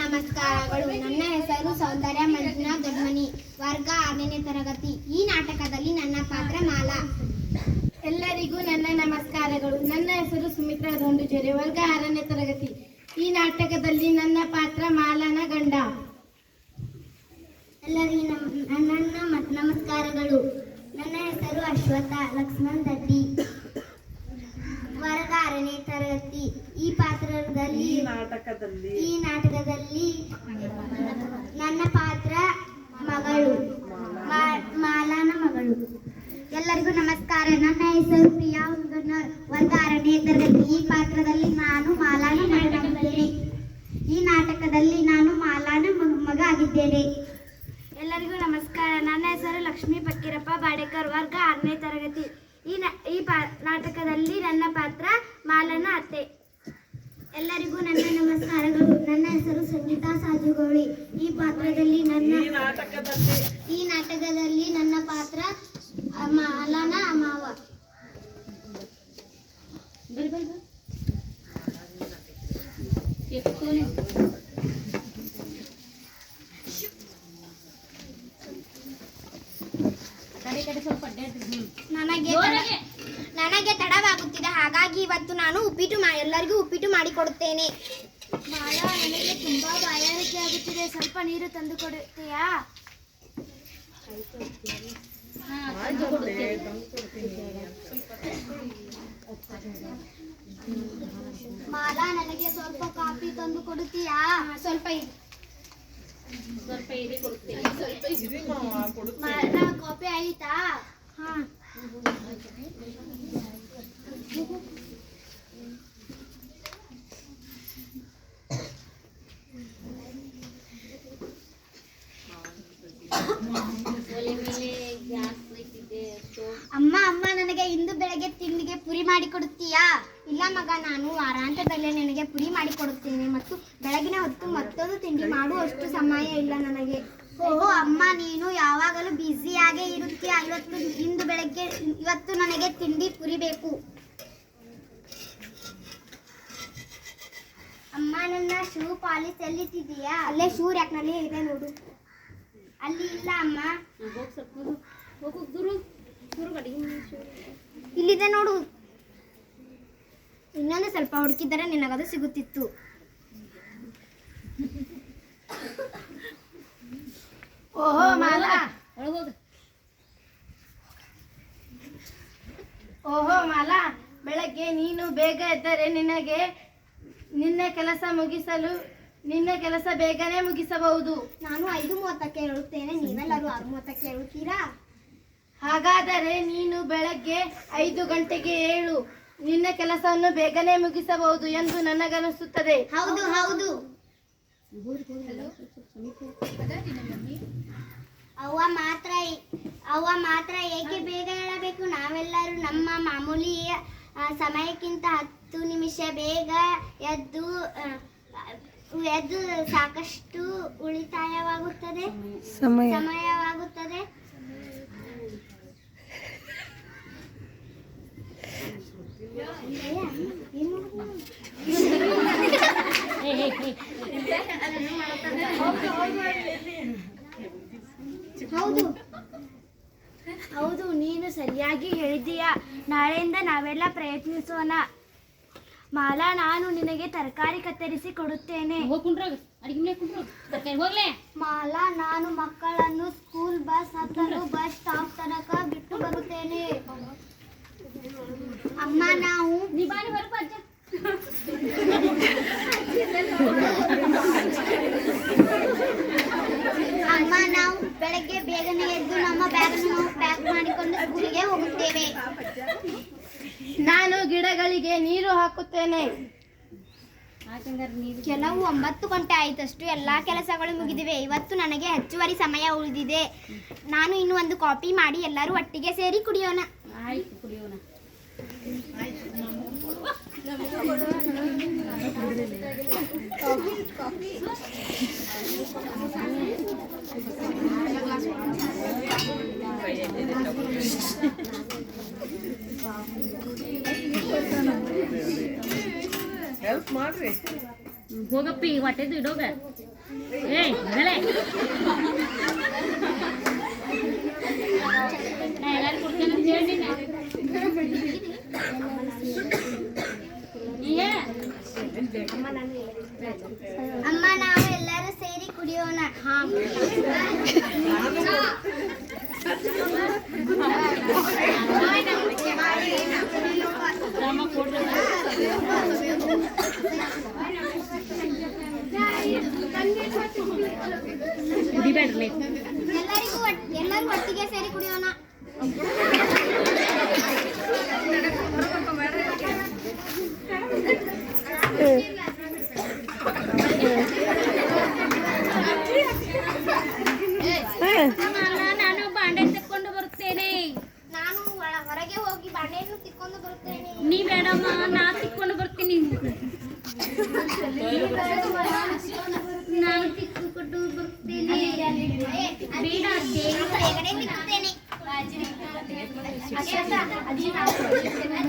ನಮಸ್ಕಾರಗಳು. ನನ್ನ ಹೆಸರು ಸೌಂದರ್ಯ ಮಂಜುನಾಥ್ ದೊಡ್ಮನಿ, ವರ್ಗ 6ನೇ ತರಗತಿ. ಈ ನಾಟಕದಲ್ಲಿ ನನ್ನ ಪಾತ್ರ ಮಾಲಾ. ಎಲ್ಲರಿಗೂ ನನ್ನ ನಮಸ್ಕಾರಗಳು. ನನ್ನ ಹೆಸರು ಸುಮಿತ್ರಾ ಧೋಂಡುಜೇರಿ, ವರ್ಗ 6ನೇ ತರಗತಿ. ಈ ನಾಟಕದಲ್ಲಿ ನನ್ನ ಪಾತ್ರ ಮಾಲನ ಗಂಡ. ಎಲ್ಲರಿಗೂ ನನ್ನ ನಮಸ್ಕಾರಗಳು. ನನ್ನ ಹೆಸರು ಅಶ್ವಥ ಲಕ್ಷ್ಮಣ್ ದಡ್ಡಿ, ವರ್ಗ 6ನೇ ತರಗತಿ. ಈ ನಾಟಕದಲ್ಲಿ ನನ್ನ ಪಾತ್ರ ಮಗಳು, ಮಾಲಾನ ಮಗಳು. ಎಲ್ಲರಿಗೂ ನಮಸ್ಕಾರ. ನನ್ನ ಹೆಸರು ಪ್ರಿಯಾ ಹುಂಗಣ್ಣರ್, ವರ್ಗ 6ನೇ ತರಗತಿ. ಈ ಪಾತ್ರದಲ್ಲಿ ನಾನು ಮಾಲಾನ ಮಗಳಾಗಿದ್ದೇನೆ. ಈ ನಾಟಕದಲ್ಲಿ ನಾನು ಮಾಲಾನ ಮಗ ಆಗಿದ್ದೇನೆ. ಎಲ್ಲರಿಗೂ ನಮಸ್ಕಾರ. ನನ್ನ ಹೆಸರು ಲಕ್ಷ್ಮೀ ಫಕ್ಕೀರಪ್ಪ ಬಾಡೇಕರ್, ವರ್ಗ 6ನೇ ತರಗತಿ. ಈ ನಾಟಕದಲ್ಲಿ ನನ್ನ ಪಾತ್ರ ಮಾಲನ ಅತ್ತೆ. ಎಲ್ಲರಿಗೂ ನನ್ನ ನಮಸ್ಕಾರಗಳು. ನನ್ನ ಹೆಸರು ಸಂಗೀತಾ ಸಾಜುಗೋಳಿ. ಈ ನಾಟಕದಲ್ಲಿ ನನ್ನ ಪಾತ್ರ ಮಾಲನ ಮಾವ. ನನಗೆ ತಡವಾಗುತ್ತಿದೆ, ಹಾಗಾಗಿ ಇವತ್ತು ನಾನು ಎಲ್ಲರಿಗೂ ಉಪ್ಪಿಟ್ಟು ಮಾಡಿಕೊಡುತ್ತೇನೆ. ಮಾಲಾ, ನನಗೆ ತುಂಬಾ ಬಾಯಾರಿಕೆ ಆಗುತ್ತಿದೆ, ಸ್ವಲ್ಪ ನೀರು ತಂದು ಕೊಡುತ್ತೀಯಾ? ಮಾಲಾ, ನನಗೆ ಸ್ವಲ್ಪ ಕಾಫಿ ತಂದು ಕೊಡುತ್ತೀಯಾ? ಸ್ವಲ್ಪ ಮಾಲಾ, ಕಾಫಿ ಆಯಿತಾ? ಹಾ. ಅಮ್ಮ, ನನಗೆ ಇಂದು ಬೆಳಗ್ಗೆ ತಿಂಡಿಗೆ ಪುರಿ ಮಾಡಿಕೊಡುತ್ತೀಯಾ? ಇಲ್ಲ ಮಗ, ನಾನು ವಾರಾಂತ್ಯದಲ್ಲೇ ನಿನಗೆ ಪುರಿ ಮಾಡಿಕೊಡುತ್ತೇನೆ, ಮತ್ತು ಬೆಳಗಿನ ಹೊತ್ತು ಮತ್ತೊಂದು ತಿಂಡಿ ಮಾಡುವಷ್ಟು ಸಮಯ ಇಲ್ಲ ನನಗೆ. ಓಹೋ ಅಮ್ಮ, ನೀನು ಯಾವಾಗಲೂ ಬ್ಯುಸಿಯಾಗೇ ಇರುತ್ತೀಯ. ಇವತ್ತು ನನಗೆ ತಿಂಡಿ ಪುರಿ ಬೇಕು. ಅಮ್ಮ, ನನ್ನ ಶೂ ಪಾಲಿಶ್ ಎಲ್ಲಿಟ್ಟಿದೀಯಾ? ಅಲ್ಲೇ ಶೂ ರ್ಯಾಕ್ನಲ್ಲಿ ಇದೆ ನೋಡು. ಅಲ್ಲಿ ಇಲ್ಲ ಅಮ್ಮ. ಇಲ್ಲಿದೆ ನೋಡು. ಇನ್ನೊಂದು ಸ್ವಲ್ಪ ಹುಡುಕಿದರೆ ನಿನಗದು ಸಿಗುತ್ತಿತ್ತು. ಓಹೋ ಮಾಲಾ, ಬೆಳಗ್ಗೆ ನೀನು ಬೇಗ ಎದ್ದರೆ ನಿನ್ನ ಕೆಲಸ ಬೇಗನೆ ಮುಗಿಸಬಹುದು. ನಾನು 5:30ಕ್ಕೆ ಹೇಳುತ್ತೇನೆ, ನೀವೆಲ್ಲರೂ 6:30ಕ್ಕೆ ಹೇಳುತ್ತೀರಾ? ಹಾಗಾದರೆ ನೀನು ಬೆಳಗ್ಗೆ 5 ಗಂಟೆಗೆ ಏಳು. ನಿನ್ನ ಕೆಲಸವನ್ನು ಬೇಗನೆ ಮುಗಿಸಬಹುದು ಎಂದು ನನಗನಿಸುತ್ತದೆ. ಹೌದು. ಅವ್ವ ಮಾತ್ರ ಏಕೆ ಬೇಗ ಹೇಳಬೇಕು? ನಾವೆಲ್ಲರೂ ನಮ್ಮ ಮಾಮೂಲಿ ಸಮಯಕ್ಕಿಂತ 10 ನಿಮಿಷ ಬೇಗ ಎದ್ದು ಸಾಕಷ್ಟು ಉಳಿತಾಯವಾಗುತ್ತದೆ, ಸಮಯವಾಗುತ್ತದೆ. ಹೌದು, ನೀನು ಸರಿಯಾಗಿ ಹೇಳಿದ್ದೀಯಾ. ನಾಳೆಯಿಂದ ನಾವೆಲ್ಲ ಪ್ರಯತ್ನಿಸೋಣ. ಮಾಲಾ, ನಾನು ನಿನಗೆ ತರಕಾರಿ ಕತ್ತರಿಸಿ ಕೊಡುತ್ತೇನೆ. ಮಾಲಾ, ನಾನು ಮಕ್ಕಳನ್ನು ಸ್ಕೂಲ್ ಬಸ್ ಹತ್ತಲು ಬಸ್ ಸ್ಟಾಪ್ ತನಕ ಬಿಟ್ಟು ಬರುತ್ತೇನೆ. ಅಮ್ಮ, ನಾವು ಬೆಳಗ್ಗೆ ಬೇಗನೆ ಎದ್ದು ನಮ್ಮ ಬ್ಯಾಗನ್ನು ಪ್ಯಾಕ್ ಮಾಡಿಕೊಂಡು ಸ್ಕೂಲಿಗೆ ಹೋಗುತ್ತೇವೆ. ನಾನು ಗಿಡಗಳಿಗೆ ನೀರು ಹಾಕುತ್ತೇನೆ. ಕೆಲವು 9 ಗಂಟೆ ಆಯಿತಷ್ಟು ಎಲ್ಲ ಕೆಲಸಗಳು ಮುಗಿದಿವೆ. ಇವತ್ತು ನನಗೆ ಹೆಚ್ಚುವರಿ ಸಮಯ ಉಳಿದಿದೆ. ನಾನು ಇನ್ನು ಒಂದು ಕಾಫಿ ಮಾಡಿ ಎಲ್ಲರೂ ಒಟ್ಟಿಗೆ ಸೇರಿ ಕುಡಿಯೋಣ. ಹೆಲ್ಪ್ ಮಾಡ್ರಿ. ಹೋಗಪ್ಪಿ ಹೊಟ್ಟೆದು ಇಡೋಗ ಏಯ್ ಬೆಳೆ ಎಲ್ಲರೂ ಕೊಡ್ತೇನೆ ಅಂತ ಹೇಳಿ ಅಮ್ಮ ನಾವು ಎಲ್ಲರೂ ಸೇರಿ ಕುಡಿಯೋಣ. ಕುಡಿಬೇಡ್ರಿ ಎಲ್ಲರೂ ಒಟ್ಟಿಗೆ ಸೇರಿ ಕುಡಿಯೋಣ. ನಾನು ಬಾಂಡೆ ತಕ್ಕೊಂಡು ಬರುತ್ತೇನೆ. ನಾನು ಹೊರಗೆ ಹೋಗಿ ಬಾಂಡೆಯನ್ನು ತಿಕ್ಕೊಂಡು ಬರುತ್ತೇನೆ. ನೀ ಬೇಡಮ್ಮ, ನಾ ತಿಕ್ಕೊಂಡು ಬರ್ತೀನಿ. ನಾನು ತಿಕ್ಕಿಕೊಂಡು ಬರ್ತೇನೆ. ಬೇಡ ಹೊರಗಡೆ ತಿಕ್ಕುತ್ತೇನೆ. ಅಜ್ಜಿ ನಾನು ತೊಳೆಯುತ್ತೇನೆ.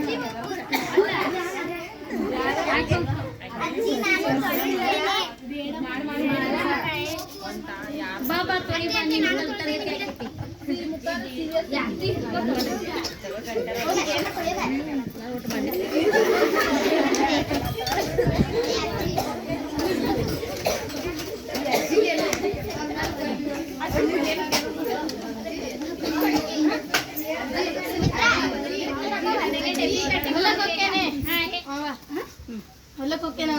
ಬಾಬಾ ತೊಳಿ ಬನ್ನಿ. ಹೊಲಕ್ಕೆ ಹೋಗ್ತೇನೆ.